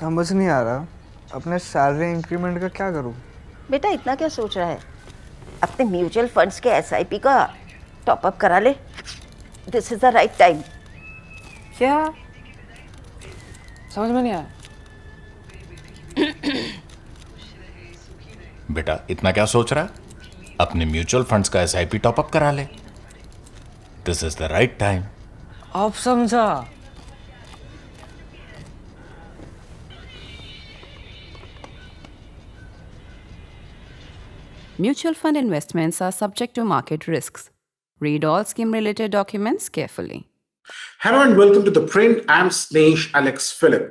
समझ नहीं आ रहा अपने सैलरी इंक्रीमेंट का क्या करूं। बेटा इतना क्या सोच रहा है? अपने म्यूचुअल फंड्स के एसआईपी का टॉपअप करा ले। This is the right time. क्या? समझ में नहीं आया। बेटा इतना क्या सोच रहा है? अपने म्यूचुअल फंड्स का एसआईपी टॉपअप करा ले। This is the right time. अब समझा। Mutual fund investments are subject to market risks. Read all scheme-related documents carefully. Hello and welcome to ThePrint. I'm Snehesh Alex Philip.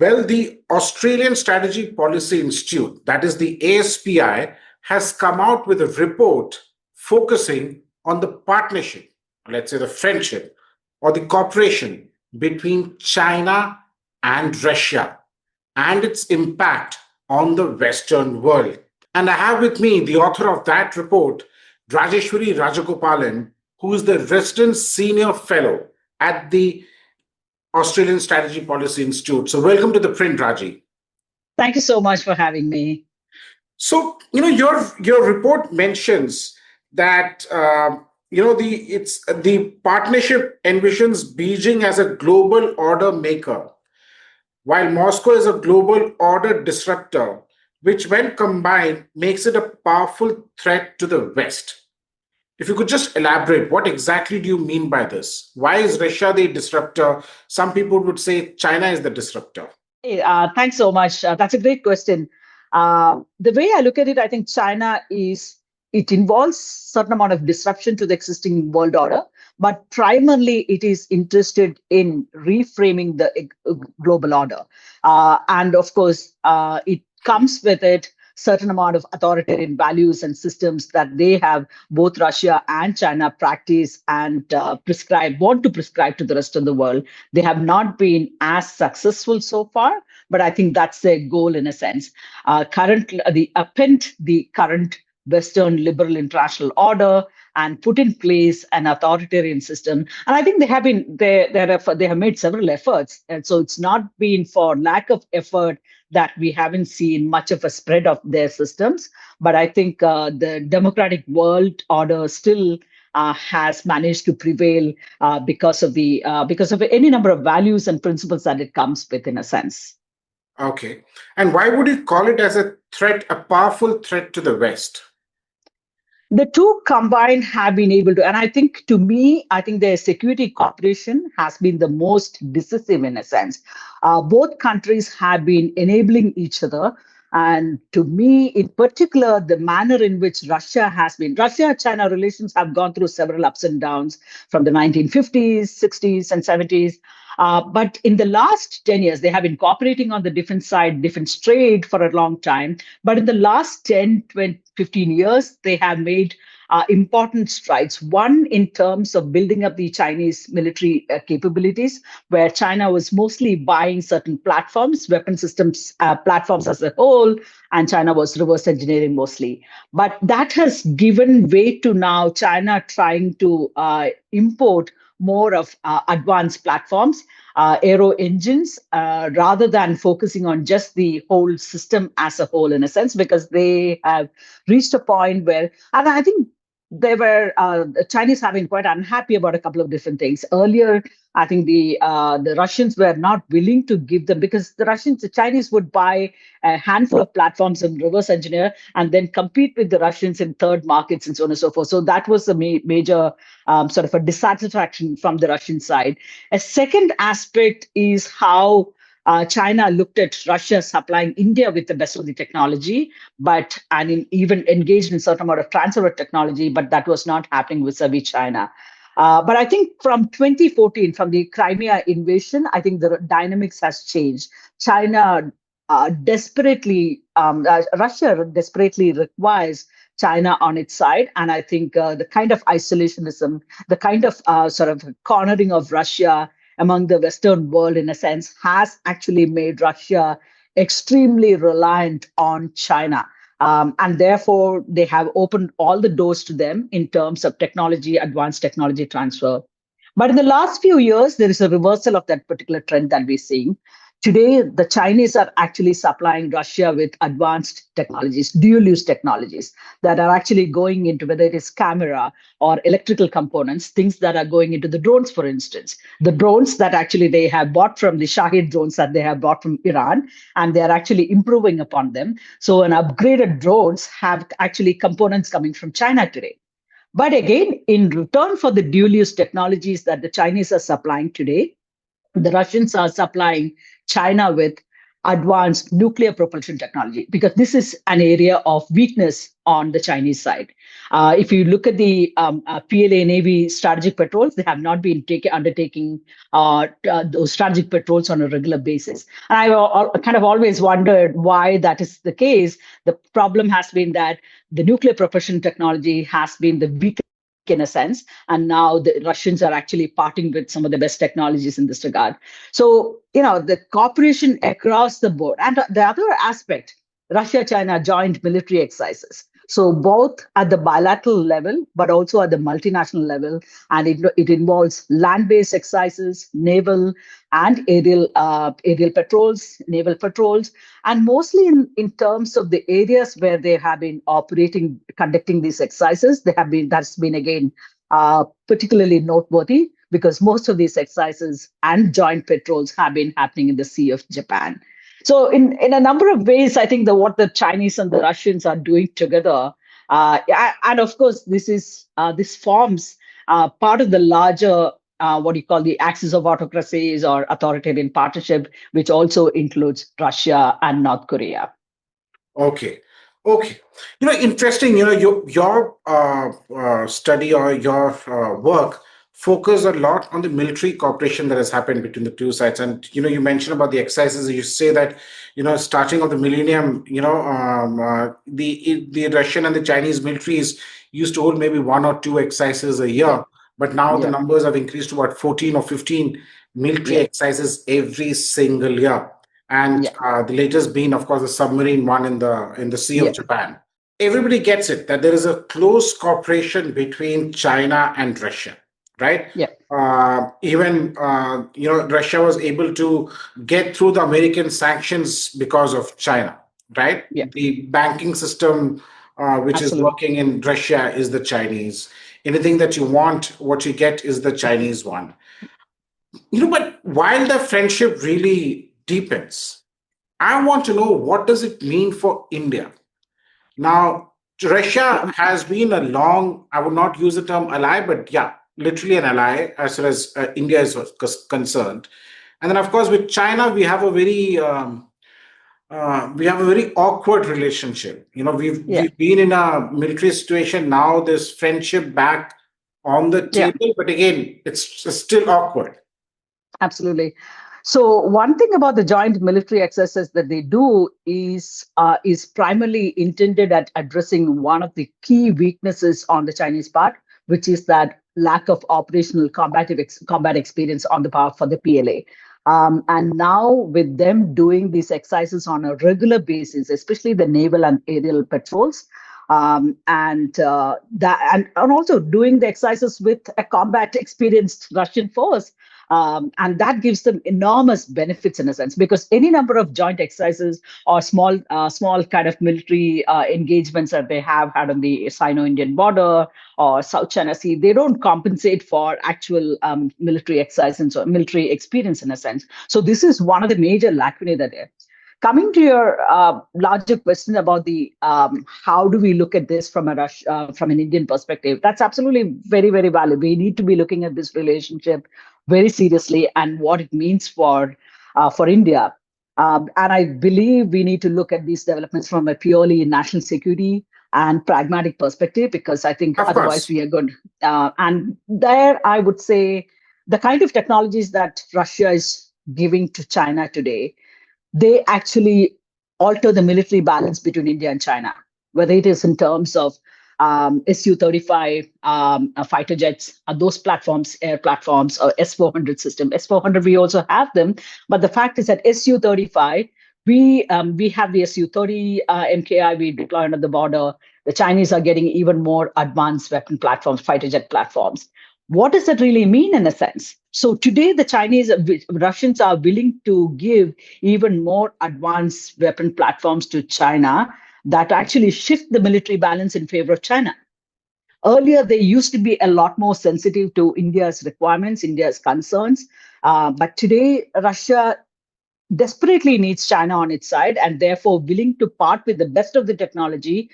Well, the Australian Strategy Policy Institute, that is the ASPI, has come out with a report focusing on the partnership, let's say the friendship or the cooperation between China and Russia and its impact on the Western world. And I have with me the author of that report, Rajeswari Rajagopalan, who is the resident senior fellow at the Australian Strategy Policy Institute. So welcome to ThePrint, Raji. Thank you so much for having me. So, your report mentions that the partnership envisions Beijing as a global order maker, while Moscow is a global order disruptor, which when combined makes it a powerful threat to the West. If you could just elaborate, what exactly do you mean by this? Why is Russia the disruptor? Some people would say China is the disruptor. Thanks so much. That's a great question. The way I look at it, I think China it involves certain amount of disruption to the existing world order, but primarily it is interested in reframing the global order. And of course, it comes with it certain amount of authoritarian values and systems that they have, both Russia and China practice and want to prescribe to the rest of the world. They have not been as successful so far, but I think that's their goal in a sense. Currently, the current Western liberal international order and put in place an authoritarian system. And I think they have made several efforts. And so it's not been for lack of effort that we haven't seen much of a spread of their systems. But I think the democratic world order still has managed to prevail because of any number of values and principles that it comes with, in a sense. Okay. And why would you call it as a threat, a powerful threat to the West? The two combined have been able to, and I think to me, I think their security cooperation has been the most decisive in a sense. Both countries have been enabling each other. And to me, in particular, the manner in which Russia-China relations have gone through several ups and downs from the 1950s, 60s, and 70s. But in the last 10 years, they have been cooperating on the defense side, defense trade for a long time. But in the last 10, 20, 15 years, they have made important strides. One, in terms of building up the Chinese military capabilities, where China was mostly buying certain platforms, weapon systems platforms as a whole, and China was reverse engineering mostly. But that has given way to now China trying to import more of advanced platforms, aero engines, rather than focusing on just the whole system as a whole, in a sense, because they have reached a point where, and I think the Chinese have been quite unhappy about a couple of different things. Earlier, I think the Russians were not willing to give them, because the Chinese would buy a handful of platforms and reverse engineer and then compete with the Russians in third markets and so on and so forth. So that was a major sort of a dissatisfaction from the Russian side. A second aspect is how China looked at Russia supplying India with the best of the technology, even engaged in certain amount of transfer of technology, but that was not happening vis-a-vis China. But I think from 2014, from the Crimea invasion, I think the dynamics has changed. Russia desperately requires China on its side. And I think the kind of isolationism, the kind of sort of cornering of Russia among the Western world, in a sense, has actually made Russia extremely reliant on China. And therefore, they have opened all the doors to them in terms of technology, advanced technology transfer. But in the last few years, there is a reversal of that particular trend that we're seeing. Today, the Chinese are actually supplying Russia with advanced technologies, dual-use technologies that are actually going into whether it is camera or electrical components, things that are going into the drones, for instance. The drones that actually they have bought from the Shahid drones that they have bought from Iran, and they are actually improving upon them. So an upgraded drones have actually components coming from China today. But again, in return for the dual-use technologies that the Chinese are supplying today, the Russians are supplying China with advanced nuclear propulsion technology because this is an area of weakness on the Chinese side. If you look at the PLA Navy strategic patrols, they have not been undertaking those strategic patrols on a regular basis. And I kind of always wondered why that is the case. The problem has been that the nuclear propulsion technology has been the weakest in a sense. And now the Russians are actually parting with some of the best technologies in this regard. So, the cooperation across the board. And the other aspect, Russia-China joint military exercises. So both at the bilateral level, but also at the multinational level. And it involves land-based exercises, naval and aerial patrols, naval patrols, and mostly in terms of the areas where they have been conducting these exercises, that's been again particularly noteworthy because most of these exercises and joint patrols have been happening in the Sea of Japan. So in a number of ways, I think what the Chinese and the Russians are doing together, and of course, this forms part of the larger what you call the axis of autocracies or authoritarian partnership, which also includes Russia and North Korea. Okay. Okay. Interesting. Your study or your work focus a lot on the military cooperation that has happened between the two sides. And, you mentioned about the exercises. You say that, starting of the millennium, the Russian and the Chinese militaries used to hold maybe one or two exercises a year. But now the Yeah. numbers have increased to about 14 or 15 military Yeah. exercises every single year. And Yeah. the latest being, of course, the submarine one in the Sea of Yeah. Japan. Everybody gets it that there is a close cooperation between China and Russia, right? Yeah. Even Russia was able to get through the American sanctions because of China, right? Yeah. The banking system which is Absolutely. working in Russia is the Chinese. Anything that you want, what you get is the Chinese one. But while the friendship really deepens, I want to know what does it mean for India? Now, Russia has been a long, I would not use the term ally, but yeah, literally an ally as far as India is concerned. And then, of course, with China, we have a very awkward relationship. Yeah. We've been in a military situation now. There's friendship back on the Yeah. table, but again, it's still awkward. Absolutely. So one thing about the joint military exercises that they do is primarily intended at addressing one of the key weaknesses on the Chinese part, which is that lack of operational combat experience on the part for the PLA. And now with them doing these exercises on a regular basis, especially the naval and aerial patrols, and also doing the exercises with a combat experienced Russian force. And that gives them enormous benefits in a sense, because any number of joint exercises or small kind of military engagements that they have had on the Sino-Indian border or South China Sea, they don't compensate for actual military exercises or military experience in a sense. So this is one of the major lacunae that there. Coming to your larger question about the how do we look at this from from an Indian perspective, that's absolutely very, very valid. We need to be looking at this relationship very seriously and what it means for India. And I believe we need to look at these developments from a purely national security and pragmatic perspective, because I think Of otherwise course. we are good. And there, I would say the kind of technologies that Russia is giving to China today, they actually alter the military balance between India and China, whether it is in terms of Su-35 fighter jets, those platforms, air platforms, or S-400 system. S-400, we also have them, but the fact is that Su-35, we have the Su-30 MKI we deployed at the border. The Chinese are getting even more advanced weapon platforms, fighter jet platforms. what does that really mean in a sense? So today, Russians are willing to give even more advanced weapon platforms to China that actually shift the military balance in favor of China. Earlier, they used to be a lot more sensitive to India's requirements, India's concerns. But today, Russia desperately needs China on its side and therefore willing to part with the best of the technology,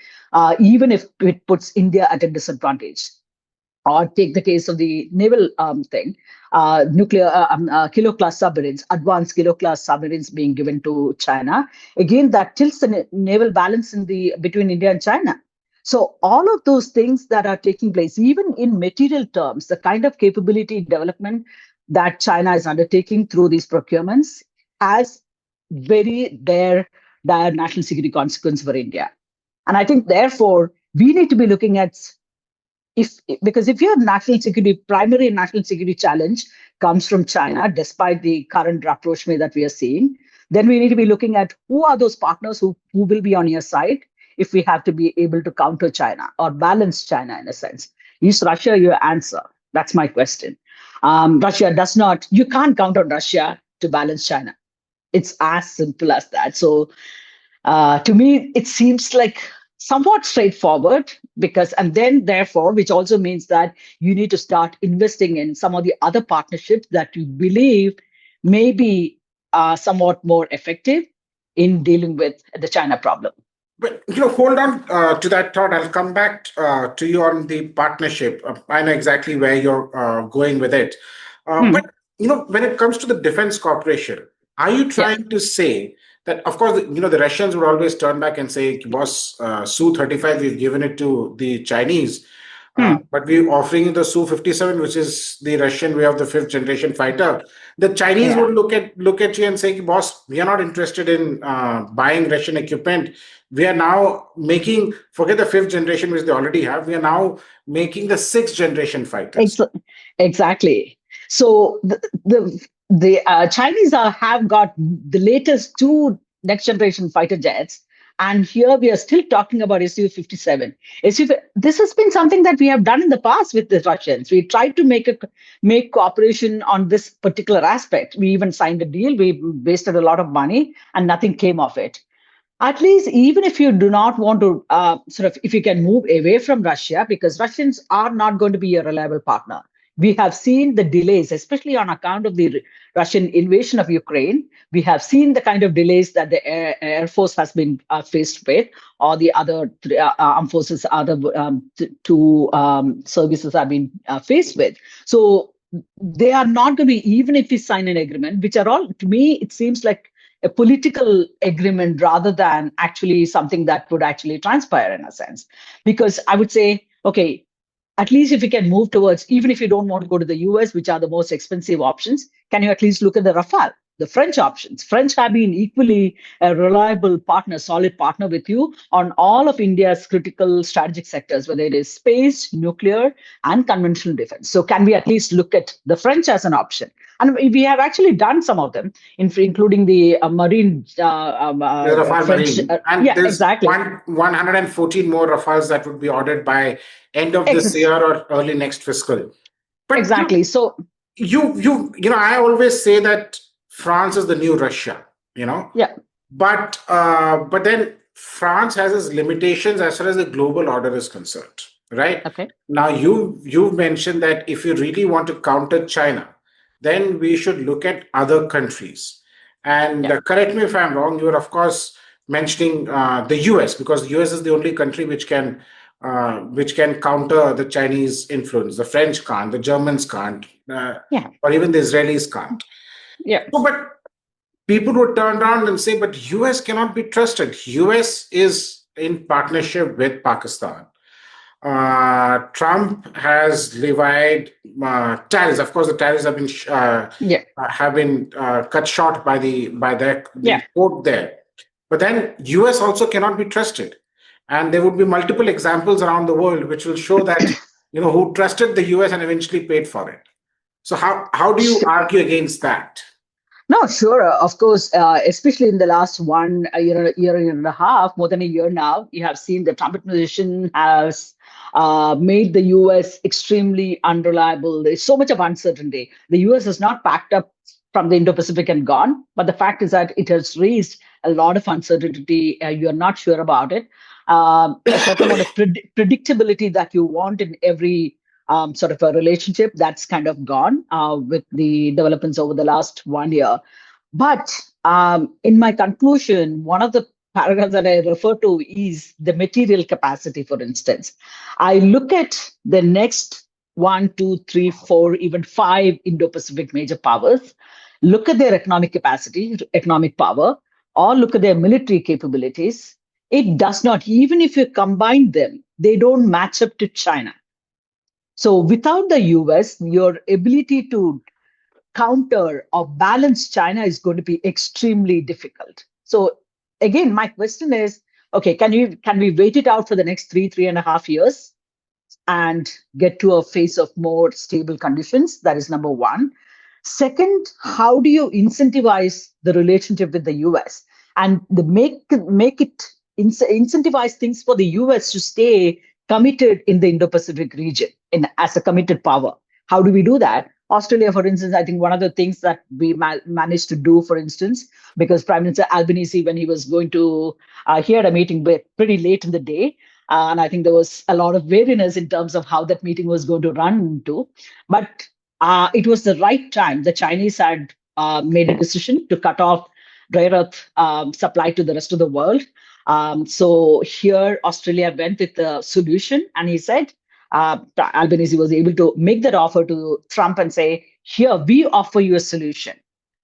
even if it puts India at a disadvantage. Or take the case of the naval thing, nuclear kilo-class submarines, advanced kilo-class submarines being given to China. Again, that tilts the naval balance between India and China. So all of those things that are taking place, even in material terms, the kind of capability development that China is undertaking through these procurements has very dire national security consequence for India. And I think, therefore, we need to be looking at because if your primary national security challenge comes from China, despite the current rapprochement that we are seeing, then we need to be looking at who are those partners who will be on your side if we have to be able to counter China or balance China in a sense. Is Russia your answer? That's my question. Russia does not, you can't count on Russia to balance China. It's as simple as that. So to me, it seems like somewhat straightforward and then therefore, which also means that you need to start investing in some of the other partnerships that you believe may be somewhat more effective in dealing with the China problem. But hold on to that thought. I'll come back to you on the partnership. I know exactly where you're going with it. But when it comes to the defense cooperation, are you trying to say that, of course, the Russians would always turn back and say, "Boss, Su-35, we've given it to the Chinese, but we're offering you the Su-57, which is the Russian way of the fifth generation fighter." The Chinese would look at you and say, "Boss, we are not interested in buying Russian equipment. We are now forget the fifth generation, which they already have. We are now making the sixth generation fighters." Exactly. So the Chinese have got the latest two next generation fighter jets. And here we are still talking about Su-57. This has been something that we have done in the past with the Russians. We tried to make cooperation on this particular aspect. We even signed a deal. We wasted a lot of money and nothing came of it. At least, even if you do not want to if you can move away from Russia, because Russians are not going to be a reliable partner. We have seen the delays, especially on account of the Russian invasion of Ukraine. We have seen the kind of delays that the Air Force has been faced with, or the other armed forces, other two services have been faced with. So they are not going to be, even if we sign an agreement, which are all, to me, it seems like a political agreement rather than actually something that would actually transpire in a sense. Because I would say, okay, at least if we can move towards, even if you don't want to go to the US, which are the most expensive options, can you at least look at the Rafale, the French options? French have been equally a reliable partner, solid partner with you on all of India's critical strategic sectors, whether it is space, nuclear, and conventional defense. So can we at least look at the French as an option? And we have actually done some of them, including the Marine. Rafale French, Marine. And there's exactly. 114 more Rafales that would be ordered by end of this year or early next fiscal. But exactly. So I always say that France is the new Russia. Yeah. But then France has its limitations as far as the global order is concerned, right? Okay. Now you've mentioned that if you really want to counter China, then we should look at other countries. And correct me if I'm wrong, you were of course mentioning the US, because the US is the only country which can counter the Chinese influence. The French can't, the Germans can't, or even the Israelis can't. Yeah. So, but people would turn around and say, but US cannot be trusted. US is in partnership with Pakistan. Trump has levied tariffs. Of course, the tariffs have been cut short by the court there. But then US also cannot be trusted. And there would be multiple examples around the world which will show that, who trusted the US and eventually paid for it. So how do you argue against that? No, sure. Of course, especially in the last one year and a half, more than a year now, you have seen the Trump administration has made the U.S. extremely unreliable. There's so much of uncertainty. The U.S. has not packed up from the Indo-Pacific and gone, but the fact is that it has raised a lot of uncertainty. You're not sure about it. A certain amount of predictability that you want in every sort of a relationship that's kind of gone with the developments over the last 1 year. But in my conclusion, one of the paragraphs that I refer to is the material capacity, for instance. I look at the next one, two, three, four, even five Indo Pacific major powers, look at their economic capacity, economic power, or look at their military capabilities. It does not, even if you combine them, they don't match up to China. So without the US, your ability to counter or balance China is going to be extremely difficult. So again, my question is, okay, can we wait it out for the next 3.5 years and get to a phase of more stable conditions? That is number one. Second, how do you incentivize the relationship with the US and make it incentivize things for the US to stay committed in the Indo-Pacific region as a committed power? How do we do that? Australia, for instance, I think one of the things that we managed to do, for instance, because Prime Minister Albanese, when he was going to, he had a meeting pretty late in the day, and I think there was a lot of wariness in terms of how that meeting was going to run into. But it was the right time. The Chinese had made a decision to cut off rare earth supply to the rest of the world. So here, Australia went with the solution, and he said, Albanese was able to make that offer to Trump and say, "Here, we offer you a solution."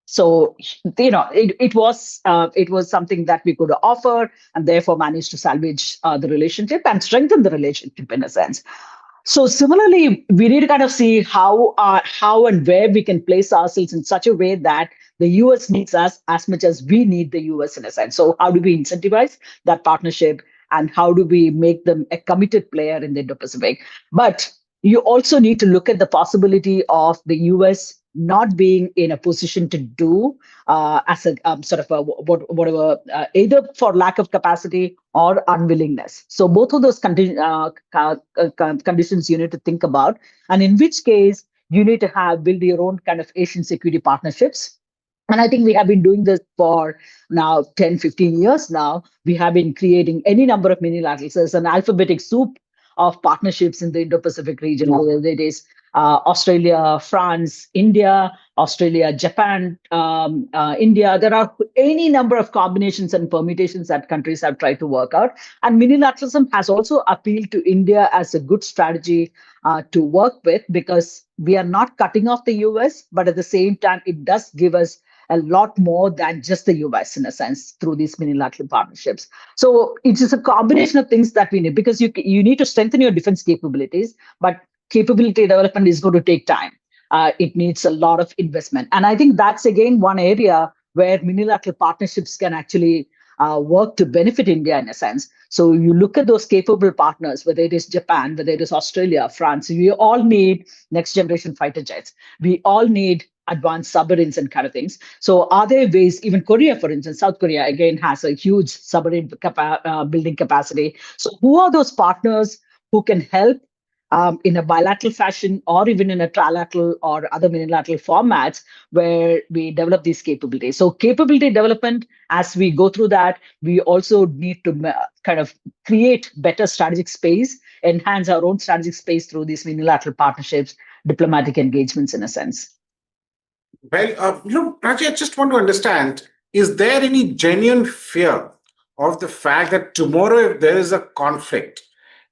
So it was something that we could offer, and therefore managed to salvage the relationship and strengthen the relationship in a sense. So similarly, we need to kind of see how and where we can place ourselves in such a way that the US needs us as much as we need the US in a sense. So how do we incentivize that partnership, and how do we make them a committed player in the Indo-Pacific? But you also need to look at the possibility of the US not being in a position to do as a sort of a whatever, either for lack of capacity or unwillingness. So both of those conditions you need to think about, and in which case you need to build your own kind of Asian security partnerships. And I think we have been doing this for now 10, 15 years now. We have been creating any number of minilaterals. There's an alphabetic soup of partnerships in the Indo-Pacific region, whether it is Australia, France, India, Australia, Japan, India. There are any number of combinations and permutations that countries have tried to work out. And minilateralism has also appealed to India as a good strategy to work with, because we are not cutting off the US, but at the same time, it does give us a lot more than just the US in a sense through these minilateral partnerships. So it is a combination of things that we need, because you need to strengthen your defense capabilities, but capability development is going to take time. It needs a lot of investment. And I think that's again one area where minilateral partnerships can actually work to benefit India in a sense. So you look at those capable partners, whether it is Japan, whether it is Australia, France, we all need next generation fighter jets. We all need advanced submarines and kind of things. So are there ways, even Korea, for instance, South Korea, again, has a huge submarine building capacity. So who are those partners who can help in a bilateral fashion, or even in a trilateral or other minilateral formats where we develop these capabilities? So capability development, as we go through that, we also need to kind of create better strategic space, enhance our own strategic space through these minilateral partnerships, diplomatic engagements in a sense. Well, Raji, I just want to understand, is there any genuine fear of the fact that tomorrow, if there is a conflict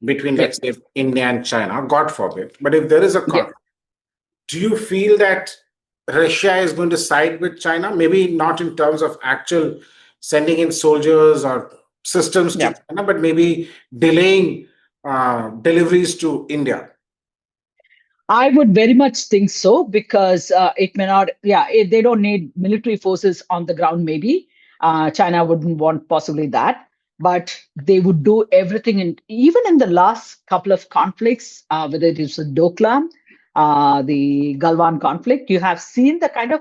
between, let's say, India and China, God forbid, but if there is a conflict, do you feel that Russia is going to side with China? Maybe not in terms of actual sending in soldiers or systems to China, but maybe delaying deliveries to India. I would very much think so, because it may not, they don't need military forces on the ground, maybe. China wouldn't want possibly that, but they would do everything. And even in the last couple of conflicts, whether it is the Doklam, the Galwan conflict, you have seen the kind of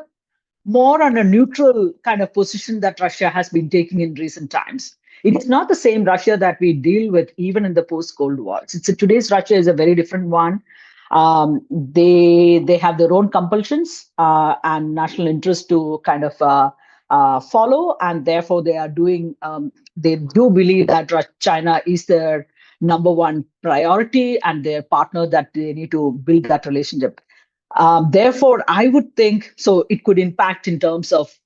more on a neutral kind of position that Russia has been taking in recent times. It is not the same Russia that we deal with even in the post-Cold War. Today's Russia is a very different one. They have their own compulsions and national interest to kind of follow, and therefore they are doing. They do believe that China is their number one priority and their partner that they need to build that relationship. Therefore, I would think so. It could impact in terms of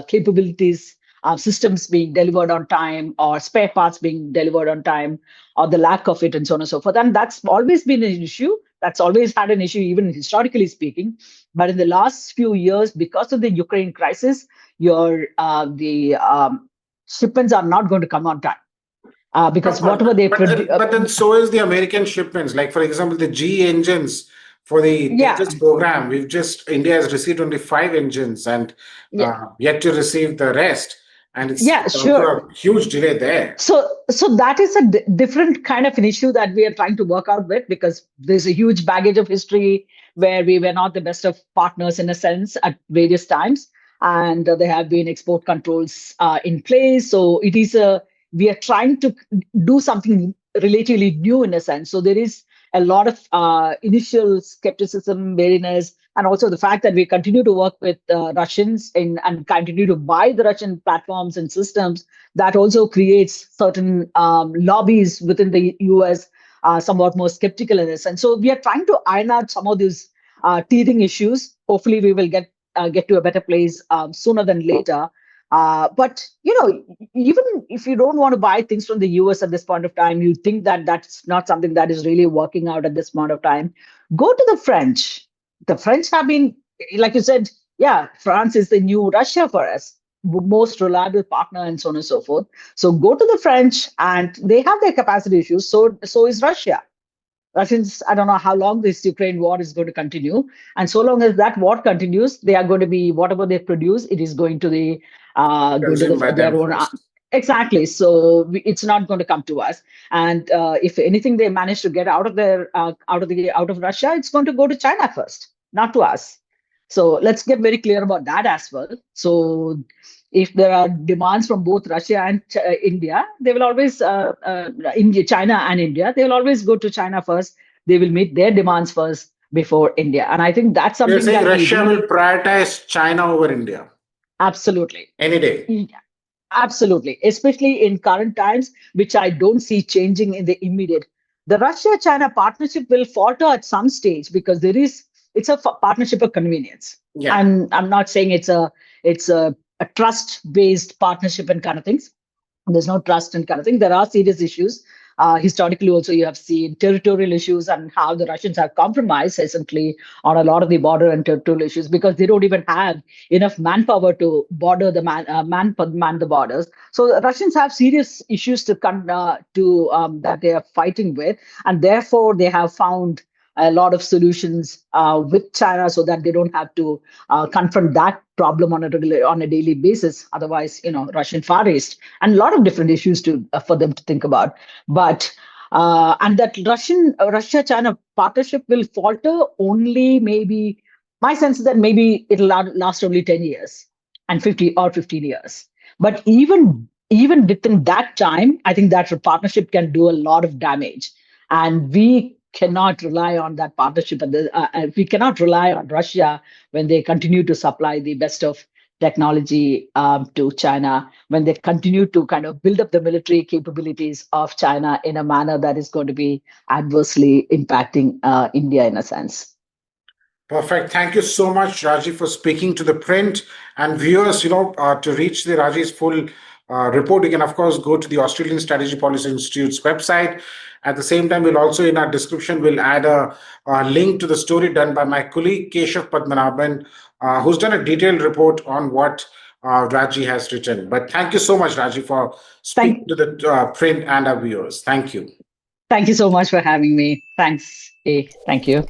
capabilities, systems being delivered on time, or spare parts being delivered on time, or the lack of it, and so on and so forth. And that's always been an issue. That's always had an issue, even historically speaking. But in the last few years, because of the Ukraine crisis, the shipments are not going to come on time. Because whatever they produce. But then so is the American shipments. Like, for example, the GE engines for the Tejas program, India has received only 5 engines and yet to receive the rest. And it's a huge delay there. So that is a different kind of an issue that we are trying to work out with, because there's a huge baggage of history where we were not the best of partners in a sense at various times. And there have been export controls in place. So we are trying to do something relatively new in a sense. So there is a lot of initial skepticism, wariness, and also the fact that we continue to work with Russians and continue to buy the Russian platforms and systems. That also creates certain lobbies within the US, somewhat more skeptical in this. And so we are trying to iron out some of these teething issues. Hopefully, we will get to a better place sooner than later. But, even if you don't want to buy things from the US at this point of time, you think that that's not something that is really working out at this point of time, go to the French. The French have been, like you said, France is the new Russia for us, most reliable partner, and so on and so forth. So go to the French, and they have their capacity issues. So is Russia. Russians, I don't know how long this Ukraine war is going to continue. And so long as that war continues, they are going to be, whatever they produce, it is going to their own. Exactly. So it's not going to come to us. And if anything, they manage to get out of Russia, it's going to go to China first, not to us. So let's get very clear about that as well. So if there are demands from both Russia and India, they will always, China and India, they will always go to China first. They will meet their demands first before India. And I think that's something that Russia will prioritize China over India. Absolutely. Any day. Absolutely. Especially in current times, which I don't see changing in the immediate. The Russia-China partnership will falter at some stage because it's a partnership of convenience. Yeah. And I'm not saying it's a trust-based partnership and kind of things. There's no trust and kind of thing. There are serious issues. Historically, also, you have seen territorial issues and how the Russians have compromised essentially on a lot of the border and territorial issues because they don't even have enough manpower to man the borders. So the Russians have serious issues that they are fighting with, and therefore they have found a lot of solutions with China so that they don't have to confront that problem on a daily basis. Otherwise, Russian Far East and a lot of different issues for them to think about. But and that Russia-China partnership will falter only maybe. My sense is that maybe it'll last only 10 years and 15 years. But even within that time, I think that partnership can do a lot of damage, and we cannot rely on that partnership. We cannot rely on Russia when they continue to supply the best of technology to China, when they continue to kind of build up the military capabilities of China in a manner that is going to be adversely impacting India in a sense. Perfect. Thank you so much, Raji, for speaking to The Print. And viewers, to reach the Raji's full report, you can, of course, go to the Australian Strategy Policy Institute's website. At the same time, we'll also, in our description, we'll add a link to the story done by my colleague, Keshav Padmanabhan, who's done a detailed report on what Raji has written. But thank you so much, Raji, for speaking to The Print and our viewers. Thank you. Thank you so much for having me. Thanks. Thank you.